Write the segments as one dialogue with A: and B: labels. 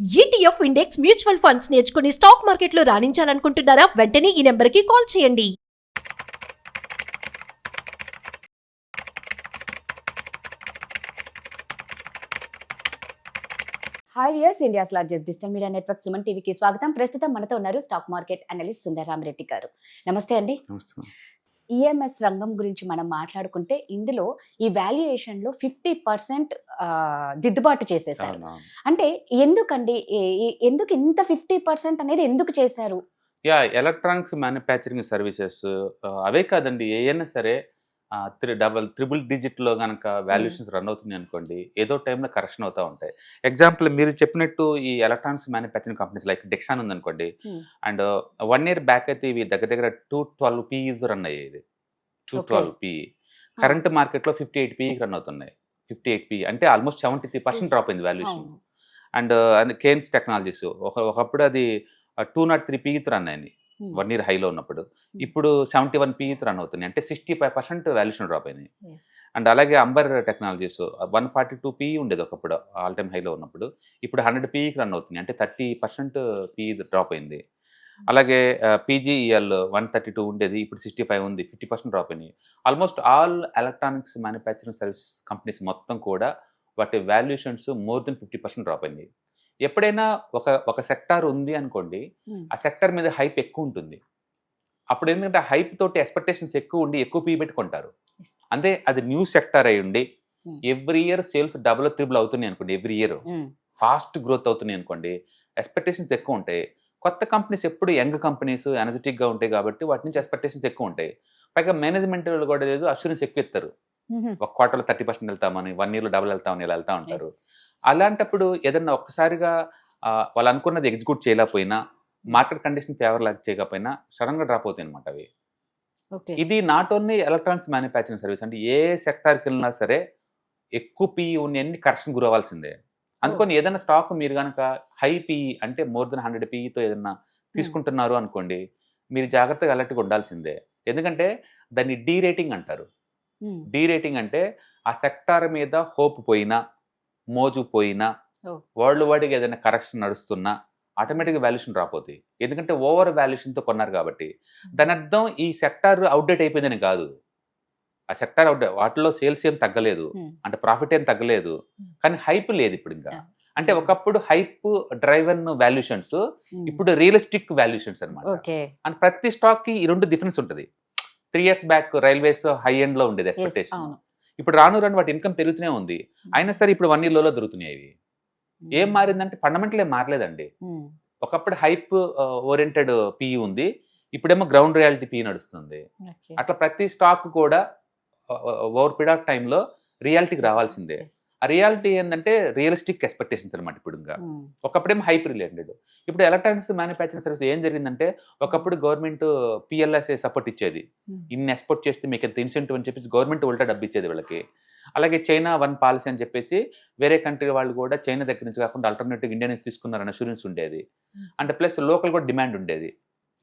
A: ETF index mutual funds నేర్చుకుని stock మార్కెట్లో రాణించాలనుకుంటున్నారా? వెంటనే ఈ నెంబర్కి కాల్ చేయండి.
B: Hi viewers, India's largest digital media network Suman టీవీకి స్వాగతం. ప్రస్తుతం మనతో ఉన్నారు స్టాక్ మార్కెట్ అనలిస్ట్ సుందరరామిరెడ్డి గారు. నమస్తే అండి. ఈఎంఎస్ రంగం గురించి మనం మాట్లాడుకుంటే ఇందులో ఈ వాల్యుయేషన్ లో 50% దిద్దుబాటు చేసేసారు. అంటే ఎందుకండి, ఎందుకు ఇంత 50% అనేది ఎందుకు చేశారు?
C: ఎలక్ట్రానిక్స్ మ్యానుఫ్యాక్చరింగ్ సర్వీసెస్ అవే కాదండి, ఏదైనా సరే త్రిబుల్ డిజిట్లో కనుక వాల్యుయేషన్స్ రన్ అవుతున్నాయి అనుకోండి, ఏదో టైంలో కరెక్షన్ అవుతూ ఉంటాయి. ఎగ్జాంపుల్ మీరు చెప్పినట్టు ఈ ఎలక్ట్రానిక్స్ మ్యానుఫ్యాక్చరింగ్ కంపెనీస్ లైక్ డెక్సాన్ ఉందనుకోండి, అండ్ 1 year బ్యాక్ అయితే ఇవి దగ్గర 212 PEs రన్ అయ్యేది. 212 PE కరెంట్ మార్కెట్లో 58 PE రన్ అవుతున్నాయి. 58 PE అంటే ఆల్మోస్ట్ 73% డ్రాప్ అయింది వాల్యుయేషన్. అండ్ కేన్స్ టెక్నాలజీస్ ఒకప్పుడు అది 203 PE రన్ అయింది 1 year హైలో ఉన్నప్పుడు. ఇప్పుడు 71 PE రన్ అవుతున్నాయి, అంటే 65% వాల్యుయేషన్ డ్రాప్ అయింది. అండ్ అలాగే అంబర్ టెక్నాలజీస్ 142 PE ఉండేది ఒకప్పుడు ఆల్ టైమ్ హైలో ఉన్నప్పుడు, ఇప్పుడు 100 PE రన్ అవుతుంది, అంటే 30% PE డ్రాప్ అయింది. అలాగే PGEL 132 ఉండేది, ఇప్పుడు 65 ఉంది, 50% డ్రాప్ అయినాయి. Almost all electronics manufacturing services companies మొత్తం కూడా వాటి వాల్యుయేషన్స్ మోర్ దెన్ 50% డ్రాప్ అయింది. ఎప్పుడైనా ఒక సెక్టార్ ఉంది అనుకోండి, ఆ సెక్టార్ మీద హైప్ ఎక్కువ ఉంటుంది. అప్పుడు ఎందుకంటే హైప్ తోటి ఎక్స్పెక్టేషన్స్ ఎక్కువ ఉండి ఎక్కువ పీ పెట్టుకుంటారు. అంటే అది న్యూ సెక్టార్ అయి ఉండి every year sales double triple అవుతున్నాయి అనుకోండి, ఎవ్రీ ఇయర్ ఫాస్ట్ గ్రోత్ అవుతున్నాయి అనుకోండి, ఎక్స్పెక్టేషన్స్ ఎక్కువ ఉంటాయి. కొత్త కంపెనీస్ ఎప్పుడు యంగ్ కంపెనీస్ ఎనర్జెటిక్గా ఉంటాయి కాబట్టి వాటి నుంచి ఎక్స్పెక్టేషన్స్ ఎక్కువ ఉంటాయి. పైగా మేనేజ్మెంట్ కూడా లేదు, అష్యూరెన్స్ ఎక్కువ ఇస్తారు. ఒక క్వార్టర్లో 30% వెళ్తామని, 1 yearలో డబుల్ వెళ్తామని ఇలా వెళ్తా ఉంటారు. అలాంటప్పుడు ఏదన్నా ఒక్కసారిగా వాళ్ళు అనుకున్నది ఎగ్జిక్యూట్ చేయలేకపోయినా, మార్కెట్ కండిషన్ ఫేవర్ లాగా చేయకపోయినా సడన్గా డ్రాప్ అవుతాయి అనమాట అవి. ఇది not only electronics manufacturing service, అంటే ఏ సెక్టార్కి వెళ్ళినా సరే ఎక్కువ పీఈ ఉన్న కరెక్షన్ గురవ్వాల్సిందే. అందుకని ఏదైనా స్టాక్ మీరు కనుక హై పీఈ అంటే మోర్ దెన్ 100 PEతో ఏదన్నా తీసుకుంటున్నారు అనుకోండి, మీరు జాగ్రత్తగా అలర్ట్గా ఉండాల్సిందే. ఎందుకంటే దాన్ని డీ రేటింగ్ అంటారు. డీ రేటింగ్ అంటే ఆ సెక్టార్ మీద హోప్ పోయినా, మోజు పోయినా, వరల్డ్ వైడ్గా ఏదైనా కరెక్షన్ నడుస్తున్నా ఆటోమేటిక్గా వాల్యుయేషన్ డ్రాప్ అవుతాయి. ఎందుకంటే ఓవర్ వాల్యుయేషన్తో కొన్నారు కాబట్టి. దాని అర్థం ఈ సెక్టార్ అవుట్డేట్ అయిపోయిందని కాదు. ఆ సెక్టార్ అవుట్డేట్, వాటిలో సేల్స్ ఏం తగ్గలేదు, అంటే ప్రాఫిట్ ఏం తగ్గలేదు, కానీ హైప్ లేదు ఇప్పుడు. ఇంకా అంటే ఒకప్పుడు హైప్ డ్రైవన్ వాల్యుయేషన్స్, ఇప్పుడు రియలిస్టిక్ వాల్యుయేషన్స్ అనమాట. అండ్ ప్రతి స్టాక్ కి ఈ రెండు డిఫరెన్స్ ఉంటుంది. 3 years back railways high end లో ఉండేది ఎక్స్పెక్టేషన్, ఇప్పుడు రాను వాటి ఇన్కమ్ పెరుగుతూనే ఉంది. అయినా సరే ఇప్పుడు 1 year లోలో దొరుకుతున్నాయి ఇవి. ఏం మారిందంటే ఫండమెంటల్ ఏం మారలేదండి. ఒకప్పుడు హైప్ ఓరియంటెడ్ పీఈ ఉంది, ఇప్పుడేమో గ్రౌండ్ రియాలిటీ పీఈ నడుస్తుంది. అట్లా ప్రతి స్టాక్ కూడా ఓవర్ పీరియడ్ ఆఫ్ టైంలో రియాలిటీకి రావాల్సిందే. ఆ రియాలిటీ ఏంటంటే రియలిస్టిక్ ఎక్స్పెక్టేషన్స్ అనమాట. ఇప్పుడు ఇంకా ఒకప్పుడేమో హైప్ రిలేటెడ్. ఇప్పుడు ఎలక్ట్రానిక్స్ మ్యానుఫ్యాక్చరింగ్ సర్వీస్ ఏం జరిగిందంటే, ఒకప్పుడు గవర్నమెంట్ PLSA సపోర్ట్ ఇచ్చేది, ఇన్ని ఎక్స్పోర్ట్ చేస్తే మీకు ఎంత ఇన్సెంటివ్ అని చెప్పేసి గవర్నమెంట్ ఉల్టా డబ్బు ఇచ్చేది వీళ్ళకి. అలాగే చైనా 1 పాలసీ అని చెప్పేసి వేరే కంట్రీ వాళ్ళు కూడా చైనా దగ్గర నుంచి కాకుండా ఆల్టర్నేటివ్ ఇండియా నుంచి తీసుకున్నారని అష్యూరెన్స్ ఉండేది. అంటే ప్లస్ లోకల్ కూడా డిమాండ్ ఉండేది,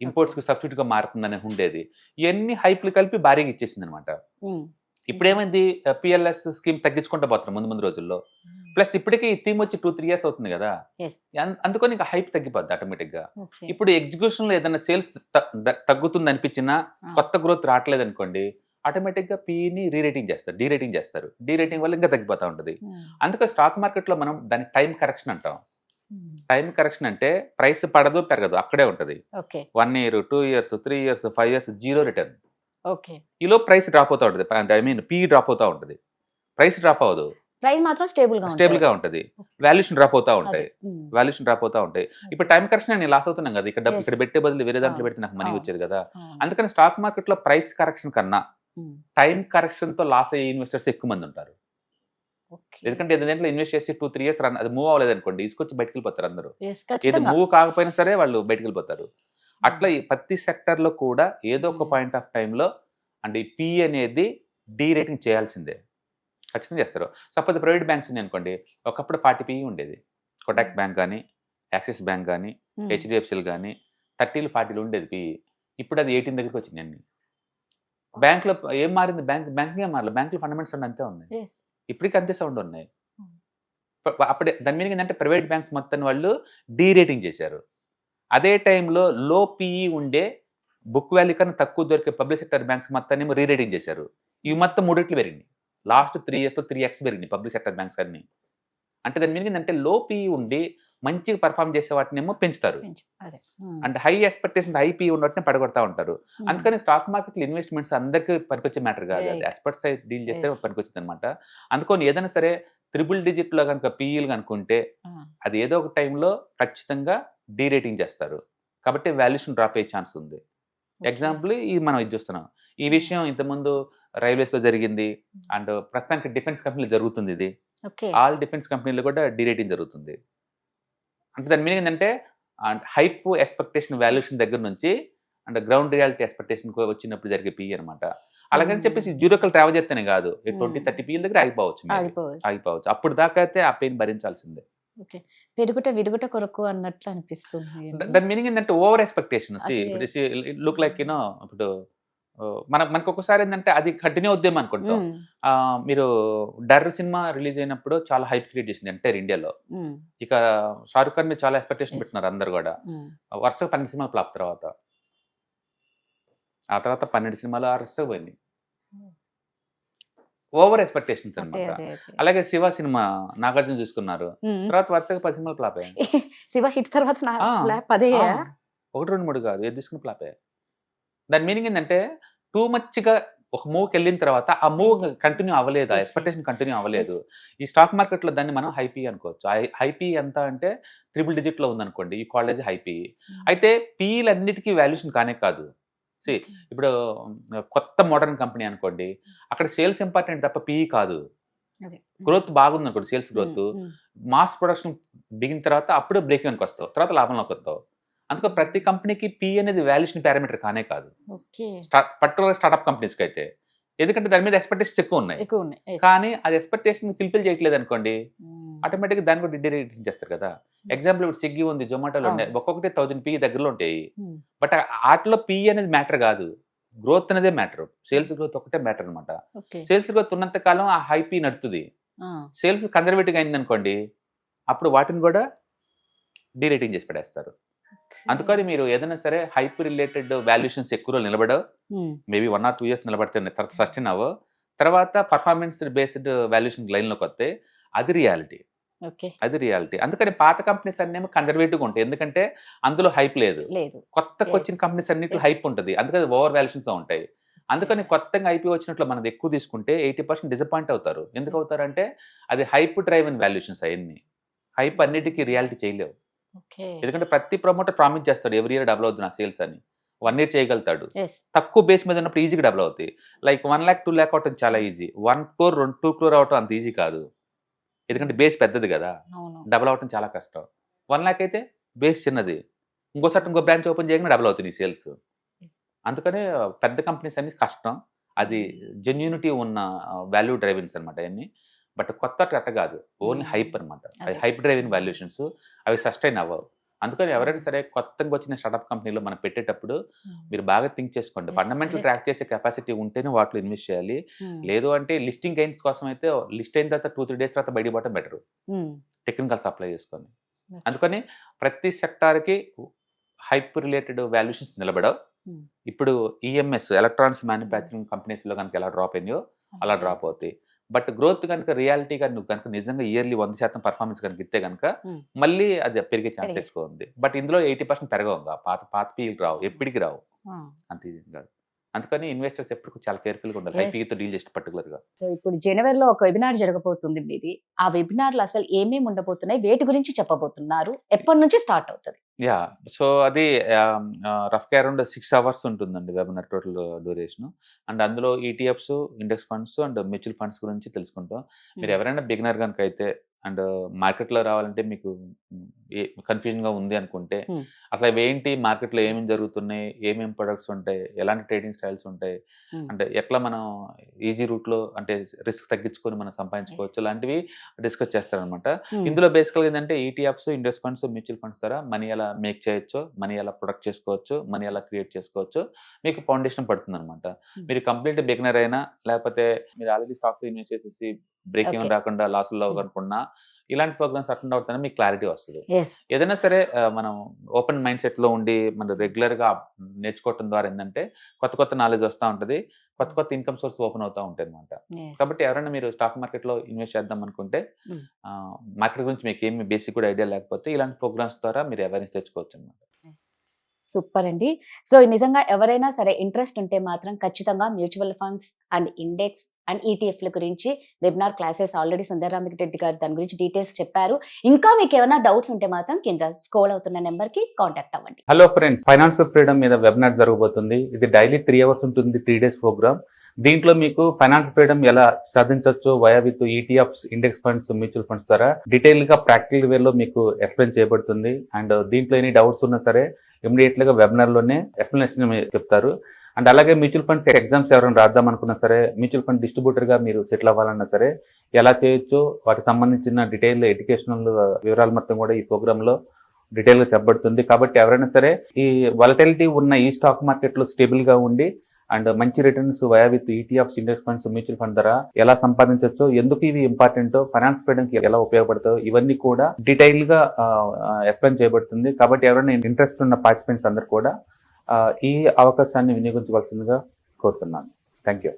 C: ఇంపోర్ట్స్కి సబ్సిడీగా మారుతుందని ఉండేది. ఇవన్నీ హైప్లు కలిపి భారీగా ఇచ్చేసింది అనమాట. ఇప్పుడు ఏమైంది, PLS స్కీమ్ తగ్గించుకుంటూ పోతున్నారు ముందు రోజుల్లో. ప్లస్ ఇప్పటికీ ఈ థీమ్ వచ్చి 2-3 years అవుతుంది కదా, అందుకని ఇంకా హైప్ తగ్గిపోద్ది ఆటోమేటిక్గా. ఇప్పుడు ఎగ్జిక్యూషన్లో ఏదైనా సేల్స్ తగ్గుతుంది అనిపించినా, కొత్త గ్రోత్ రావట్లేదు అనుకోండి, ఆటోమేటిక్గా పీఈని రీరేటింగ్ చేస్తారు, డీరేటింగ్ చేస్తారు. డీరేటింగ్ వల్ల ఇంకా తగ్గిపోతూ ఉంటుంది. అందుకే స్టాక్ మార్కెట్లో మనం దాన్ని టైం కరెక్షన్ అంటాం. టైం కరెక్షన్ అంటే ప్రైస్ పడదు పెరగదు, అక్కడే ఉంటుంది. 1 year, 2 years, 3 years, 5 years zero return. ఈలో ప్రైస్ డ్రాప్ అవుతూ ఉంటుంది, ఐ మీన్ పీ డ్రాప్ అవుతూ ఉంటుంది. ప్రైస్ డ్రాప్ అవ్వదు,
B: ప్రైస్ మాత్రం స్టేబుల్
C: గా ఉంటుంది. వాల్యుయేషన్ డ్రాప్ అవుతూ ఉంటాయి. ఇప్పుడు టైం కరెక్షన్ నేను లాస్ అవుతున్నాం కదా, ఇక్కడ పెట్టే బదులు వేరే దాంట్లో పెడితే నాకు మనీ వచ్చేది కదా. అందుకని స్టాక్ మార్కెట్ లో ప్రైస్ కరెక్షన్ కన్నా టైం కరెక్షన్ తో లాస్ అయ్యే ఇన్వెస్టర్స్ ఎక్కువ మంది ఉంటారు. ఎందుకంటే దాంట్లో ఇన్వెస్ట్ చేసి 2-3 years రన్ అది మూవ్ అవ్వలేదు అనుకోండి, తీసుకొచ్చి బయటకు వెళ్ళిపోతారు అందరూ. ఏదో మూవ్ కాకపోయినా సరే వాళ్ళు బయటకు వెళ్ళిపోతారు. అట్లా ప్రతి సెక్టర్ లో కూడా ఏదో ఒక పాయింట్ ఆఫ్ టైంలో అంటే ఈ పీ అనేది డీ రేటింగ్ చేయాల్సిందే, ఖచ్చితంగా చేస్తారు. సపోజ్ ప్రైవేట్ బ్యాంక్స్ ఉన్నాయి అనుకోండి, ఒకప్పుడు 40 PE ఉండేది. కొటాక్ బ్యాంక్ కానీ, యాక్సిస్ బ్యాంక్ కానీ, HDFCలు కానీ 30లు 40లు ఉండేది PE. ఇప్పుడు అది 18 దగ్గరికి వచ్చింది అన్ని. బ్యాంక్లో ఏం మారింది, బ్యాంకింగ్ ఏం మారలేదు, బ్యాంకులో ఫండమెంట్స్ అంతే ఉన్నాయి, ఇప్పటికీ అంతే సౌండ్ ఉన్నాయి. అప్పుడే దాని మీనింగ్ ఏంటంటే ప్రైవేట్ బ్యాంక్స్ మొత్తం వాళ్ళు రేటింగ్ చేశారు. అదే టైంలో లో పీఈ ఉండే బుక్ వాల్యూ కన్నా తక్కువ దొరికే పబ్లిక్ సెక్టర్ బ్యాంక్స్ మొత్తాన్ని రేటింగ్ చేశారు. ఇవి మొత్తం 3 రెట్లు పెరిగింది. లాస్ట్ 3 ఇయర్స్‌లో 3x పెరిగింది పబ్లిక్ సెక్టర్ బ్యాంక్స్ అన్ని. అంటే దాని మీనింగ్ ఏంటంటే లో పీఈ ఉండి మంచిగా పర్ఫార్మ్ చేసే వాటినేమో పెంచుతారు.
B: అదే
C: అంటే హై ఎక్స్‌పెక్టేషన్ హై పీఈ ఉన్నట్టునే పడగొడతా ఉంటారు. అందుకని స్టాక్ మార్కెట్‌లో ఇన్వెస్ట్‌మెంట్స్ అందరికీ పనికొచ్చే మ్యాటర్ కాదు. అది
B: Right.
C: ఎక్స్‌పర్ట్స్ అయి డీల్ చేస్తే
B: Yes.
C: పనికొచ్చిందనమాట. అందుకని ఏదైనా సరే త్రిబుల్ డిజిట్‌లో గనుక పీఈలు కనుకుంటే అది ఏదో ఒక టైంలో ఖచ్చితంగా రేటింగ్ చేస్తారు. కాబట్టి వాల్యుయేషన్ డ్రాప్ అయ్యే ఛాన్స్ ఉంది. ఎగ్జాంపుల్ మనం ఇది చూస్తున్నాం. ఈ విషయం ఇంతకుముందు రైల్వేస్‌లో జరిగింది. అండ్ ప్రస్తుతానికి డిఫెన్స్ కంపెనీలో జరుగుతుంది ఇది.
B: ఓకే.
C: ఆల్ డిఫెన్స్ కంపెనీలో కూడా రేటింగ్ జరుగుతుంది. అంటే దాని మీనింగ్ ఏంటంటే హైప్ ఎక్స్‌పెక్టేషన్ వాల్యుయేషన్ దగ్గర నుంచి అంటే గ్రౌండ్ రియాలిటీ ఎక్స్‌పెక్టేషన్ వచ్చినప్పుడు జరిగే పీఈ అనమాట. అలాగని చెప్పేసి జీరోకల్ ట్రావెల్ చేస్తేనే కాదు. 20, 30 పీఈల దగ్గర ఆగిపోవచ్చు. ఆగిపోవచ్చు. అప్పుడు దాకా అయితే ఆ పెయిన్ భరించాల్సిందే.
B: ఓకే. పెరుగుట విరుగుట కొరకు అన్నట్లు అనిపిస్తుంది.
C: దాని మీనింగ్ ఏంటంటే ఓవర్ ఎక్స్‌పెక్టేషన్.
B: అదే.
C: ఇప్పుడు లుక్ లైక్ ఇప్పుడు మనకు ఒకసారి ఏంటంటే అది కంటిన్యూ అవుద్దేమో అనుకుంటాం. మీరు 'డర్' సినిమా రిలీజ్ అయినప్పుడు చాలా హైప్ క్రియేట్ చేసింది ఎంటైర్ ఇండియాలో. ఇక 'షారుఖ్ ఖాన్' మీద చాలా ఎక్స్‌పెక్టేషన్
B: Yes.
C: పెట్టుకున్నారు అందరూ కూడా. వరుసగా 12 సినిమాలు ఫ్లాప్ తర్వాత. ఆ తర్వాత 12 సినిమాలు వరుసగా పోయినాయి. ఓవర్ ఎక్స్‌పెక్టేషన్స్
B: అదే
C: అన్నమాట.
B: అదే అదే.
C: అలాగే 'శివ' సినిమా నాగార్జున చూసుకున్నారు. తర్వాత వరుసగా 10 సినిమాలు ఫ్లాప్ అయ్యాయి.
B: శివ హిట్ తర్వాత నా
C: ఆ,
B: ఫ్లాప్ అదే.
C: ఆ, 1, 2, 3 కాదు. ఏది తీసుకున్న ఫ్లాప్ అయ్యాయి. దాని మీనింగ్ ఏంటంటే టూ మచ్‌గా ఒక మూవ్‌కి వెళ్ళిన తర్వాత ఆ మూవ్ కంటిన్యూ అవ్వలేదు. ఆ
B: Yes, yes.
C: ఎక్స్‌పెక్టేషన్ కంటిన్యూ అవ్వలేదు. ఈ స్టాక్ మార్కెట్‌లో దాన్ని మనం హై పీఈ అనుకోవచ్చు. హై పీఈ ఎంత అంటే త్రిబుల్ డిజిట్‌లో ఉందనుకోండి. ఈ కాలేజ్ హై పీఈ. అయితే పీఈలన్నిటికీ వాల్యుయేషన్ కానే కాదు. ఇప్పుడు కొత్త మోడర్న్ కంపెనీ అనుకోండి. అక్కడ సేల్స్ ఇంపార్టెంట్ తప్ప పీఈ కాదు. గ్రోత్ బాగుంది అనుకోండి. సేల్స్ గ్రోత్ మాస్ ప్రొడక్షన్ దిగిన తర్వాత అప్పుడు బ్రేక్ ఈవెన్‌కి వస్తావు. తర్వాత లాభంలోకి వస్తావు. అందుకని ప్రతి కంపెనీకి పీఈ అనేది వాల్యుయేషన్ పారామీటర్ కానే కాదు.
B: ఓకే.
C: పర్టికులర్ స్టార్ట్అప్ కంపెనీస్‌కి అయితే. ఎందుకంటే దాని మీద ఎక్స్‌పెక్టేషన్స్ ఎక్కువ ఉన్నాయి.
B: ఎక్కువ ఉన్నాయి. Yes.
C: కానీ అది ఎక్స్‌పెక్టేషన్ ఫుల్‌ఫిల్ చేయట్లేదు అనుకోండి. ఆటోమేటిక్‌గా దాన్ని కూడా రేటింగ్ చేస్తారు కదా. ఎగ్జాంపుల్ ఇప్పుడు స్విగ్గీ ఉంది, జొమాటోలో ఉన్నాయి. ఒక్కొక్కటి 1000 పీఈ దగ్గరలో ఉంటాయి. బట్ ఆటిలో పీఈ అనేది మ్యాటర్ కాదు. గ్రోత్ అనేదే మ్యాటర్. సేల్స్ గ్రోత్ ఒకటే మ్యాటర్ అనమాట.
B: ఓకే.
C: సేల్స్ గ్రోత్ ఉన్నంత కాలం ఆ హై పీఈ నడుతుంది. సేల్స్ కన్జర్వేటివ్‌గా అయింది అనుకోండి. అప్పుడు వాటిని కూడా రేటింగ్ చేసి పడేస్తారు. అందుకని మీరు ఏదైనా సరే హైప్ రిలేటెడ్ వాల్యుయేషన్స్ ఎక్కువ రోజులు నిలబడవు. మేబీ 1 or 2 years నిలబడితే తర్వాత సస్టైన్ అవ్వవు. తర్వాత పర్ఫార్మెన్స్ బేస్డ్ వాల్యుయేషన్ లైన్‌లోకి వస్తే అది రియాలిటీ.
B: ఓకే.
C: అది రియాలిటీ. అందుకని పాత కంపెనీస్ అన్నేమో కన్జర్వేటివ్‌గా ఉంటాయి. ఎందుకంటే అందులో హైప్ లేదు.
B: లేదు.
C: కొత్తగా వచ్చిన కంపెనీస్ అన్నిట్లో
B: Yes.
C: హైప్ ఉంటుంది. అందుకని ఓవర్ వాల్యుయేషన్స్ ఉంటాయి. అందుకని కొత్తగా ఐపీఓ వచ్చినట్లు మనది ఎక్కువ తీసుకుంటే 80% డిసప్పాయింట్ అవుతారు. ఎందుకు అవుతారంటే అది హైప్ డ్రైవెన్ వాల్యుయేషన్స్ అయన్నీ. హైప్ అన్నిటికీ రియాలిటీ చేయలేవు.
B: ఓకే.
C: ఎందుకంటే ప్రతి ప్రమోటర్ ప్రామిస్ చేస్తాడు ఎవ్రీ ఇయర్ డబుల్ అవుతుంది నా సేల్స్ అని. 1 year చేయగలుగుతాడు.
B: Yes.
C: తక్కువ బేస్ మీద ఉన్నప్పుడు ఈజీగా డబుల్ అవుతాయి. లైక్ 1 lakh 2 lakh అవటం చాలా ఈజీ. 1 crore 2 crore అవటం అంత ఈజీ కాదు. ఎందుకంటే బేస్ పెద్దది కదా.
B: అవును.
C: డబుల్ అవటం చాలా కష్టం. 1 lakh అయితే బేస్ చిన్నది. ఇంకోసారి ఇంకో బ్రాంచ్ ఓపెన్ చేయగానే డబుల్ అవుతుంది సేల్స్. అందుకనే పెద్ద కంపెనీస్ అన్ని కష్టం. అది జెన్యూనిటీ ఉన్న వాల్యూ డ్రైవిన్స్ అనమాట అన్ని. బట్ కొత్త అట్ట కాదు. ఓన్లీ హైప్ అనమాట.
B: అదే.
C: హైప్ డ్రైవింగ్ వాల్యుయేషన్స్ అవి సస్టైన్ అవ్వవు. అందుకని ఎవరైనా సరే కొత్తగా వచ్చిన స్టార్ట్అప్ కంపెనీలో మనం పెట్టేటప్పుడు మీరు బాగా థింక్ చేసుకోండి.
B: Yes,
C: fundamental
B: correct.
C: ట్రాక్ చేసే కెపాసిటీ ఉంటేనే వాటిలో ఇన్వెస్ట్ చేయాలి. లేదు అంటే లిస్టింగ్ గైన్స్ కోసం అయితే లిస్ట్ అయిన తర్వాత 2-3 days తర్వాత బయట పోవడం బెటర్. టెక్నికల్స్ అప్లై చేసుకొని. అందుకని ప్రతి సెక్టార్కి హైప్ రిలేటెడ్ వాల్యుయేషన్స్ నిలబడవు. ఇప్పుడు ఈఎంఎస్ ఎలక్ట్రానిక్స్ మ్యానుఫ్యాక్చరింగ్ కంపెనీస్లో కనుక ఎలా డ్రాప్ అయినాయో అలా డ్రాప్ అవుతాయి. బట్ గ్రోత్ కనుక రియాలిటీగా నువ్వు కనుక నిజంగా ఇయర్లీ 100% పర్ఫార్మెన్స్ కనుక ఇస్తే కనుక మళ్ళీ అది పెరిగే ఛాన్స్
B: పెరిగే.
C: ఎక్కువ ఉంది. బట్ ఇందులో 80% పెరగవు. పాత పీలు రావు, ఎప్పటికి రావు. అంత ఈజీ కాదు. అందుకని ఇన్వెస్టర్స్ ఎప్పుడు చాలా కేర్ఫుల్గా ఉండాలి
B: Yes.
C: హైపీతో డీల్ చేస్తే పర్టికులర్గా.
B: సో ఇప్పుడు జనవరిలో ఒక వెబినార్ జరగబోతుంది మీది. ఆ వెబినార్లో అసలు ఏమేమి ఉండబోతున్నాయి, వేటి గురించి చెప్పబోతున్నారు, ఎప్పటి నుంచి స్టార్ట్ అవుతుంది?
C: యా సో అది రఫ్గా అరౌండ్ 6 hours ఉంటుందండి వెబినార్ టోటల్ డ్యూరేషన్. అండ్ అందులో ETFs, index funds and mutual funds గురించి తెలుసుకుంటాం. మీరు ఎవరైనా బిగినర్ కనుక అయితే అండ్ మార్కెట్లో రావాలంటే మీకు కన్ఫ్యూజన్గా ఉంది అనుకుంటే అసలు అవి ఏంటి, మార్కెట్లో ఏమేమి జరుగుతున్నాయి, ఏమేమి ప్రొడక్ట్స్ ఉంటాయి, ఎలాంటి ట్రేడింగ్ స్టైల్స్ ఉంటాయి, అంటే ఎట్లా మనం ఈజీ రూట్లో అంటే రిస్క్ తగ్గించుకొని మనం సంపాదించుకోవచ్చు, ఇలాంటివి డిస్కస్ చేస్తారనమాట. ఇందులో బేసికల్గా ఏంటంటే ETFs, index funds, mutual funds ద్వారా మనీ ఎలా మేక్ చేయొచ్చు, మనీ ఎలా ప్రొడక్ట్ చేసుకోవచ్చు, మనీ ఎలా క్రియేట్ చేసుకోవచ్చు, మీకు ఫౌండేషన్ పడుతుంది అనమాట. మీరు కంప్లీట్ బిగినర్ అయినా లేకపోతే మీరు ఆల్రెడీ స్టాక్ ఇన్వెస్ట్ చేసేసి బ్రేక్ ఈవెన్
B: Okay.
C: రాకుండా లాసుల్లో అనుకున్నా ఇలాంటి ప్రోగ్రామ్స్ అటెండ్ అవుతానే మీకు క్లారిటీ వస్తుంది.
B: ఎస్.
C: ఏదైనా సరే మనం ఓపెన్ మైండ్ సెట్ లో ఉండి మనం రెగ్యులర్ గా నేర్చుకోవటం ద్వారా ఏంటంటే కొత్త కొత్త నాలెడ్జ్ వస్తూ ఉంటది, కొత్త కొత్త ఇన్కమ్ సోర్స్ ఓపెన్ అవుతూ ఉంటాయి అనమాట. కాబట్టి ఎవరైనా మీరు స్టాక్ మార్కెట్ లో ఇన్వెస్ట్ చేద్దాం అనుకుంటే
B: Mm.
C: మార్కెట్ గురించి మీకు ఏమి బేసిక్ కూడా ఐడియా లేకపోతే ఇలాంటి ప్రోగ్రామ్స్ ద్వారా మీరు అవేర్నెస్ తెచ్చుకోవచ్చు అనమాట.
B: సూపర్ అండి. సో నిజంగా ఎవరైనా సరే ఇంట్రెస్ట్ ఉంటే మాత్రం ఖచ్చితంగా mutual funds and index and ఈటీఎఫ్ల గురించి వెబినార్ క్లాసెస్ ఆల్రెడీ సుందరరామిరెడ్డి గారు దాని గురించి డీటెయిల్స్ చెప్పారు. ఇంకా మీకు ఏమైనా డౌట్స్ ఉంటే మాత్రం కింద స్క్రోల్ అవుతున్న నెంబర్ కి కాంటాక్ట్ అవ్వండి.
C: హలో ఫ్రెండ్స్, ఫైనాన్షియల్ ఫ్రీడమ్ మీద వెబినార్ జరగబోతుంది. ఇది డైలీ 3 hours ఉంటుంది, 3 days ప్రోగ్రామ్. దీంట్లో మీకు ఫైనాన్షియల్ ఫ్రీడమ్ ఎలా సాధించవచ్చు via with ETFs, index funds, mutual funds ద్వారా డీటెయిల్ గా ప్రాక్టికల్ వేలో మీకు ఎక్స్ప్లెయిన్ చేయబడుతుంది. అండ్ దీంట్లో ఎనీ డౌట్స్ ఉన్నా సరే ఇమీడియట్ గా వెబినార్ లోనే ఎక్స్ప్లెనేషన్ చెప్తారు. అండ్ అలాగే మ్యూచువల్ ఫండ్స్ ఎగ్జామ్స్ ఎవరైనా రాద్దాం అనుకున్నా సరే, మ్యూచువల్ ఫండ్ డిస్ట్రిబ్యూటర్ గా మీరు సెటిల్ అవ్వాలన్నా సరే ఎలా చేయొచ్చు, వాటికి సంబంధించిన డీటెయిల్ ఎడ్యుకేషనల్ వివరాలు మొత్తం కూడా ఈ ప్రోగ్రామ్ లో డీటెయిల్ గా చెప్పబడుతుంది. కాబట్టి ఎవరైనా సరే ఈ వాలటిలిటీ ఉన్న ఈ స్టాక్ మార్కెట్ లో స్టేబుల్ గా ఉండి అండ్ మంచి returns via with ETFs, index funds, mutual fund ద్వారా ఎలా సంపాదించవచ్చు, ఎందుకు ఇవి ఇంపార్టెంట్, ఫైనాన్స్ ఫ్రీడమ్ కి ఎలా ఉపయోగపడతాయో ఇవన్నీ కూడా డీటెయిల్ గా ఎక్స్ప్లెయిన్ చేయబడుతుంది. కాబట్టి ఎవరైనా ఇంట్రెస్ట్ ఉన్న పార్టిసిపెంట్స్ అందరూ కూడా ఈ అవకాశాన్ని వినియోగించవలసిందిగా కోరుతున్నాను. Thank you.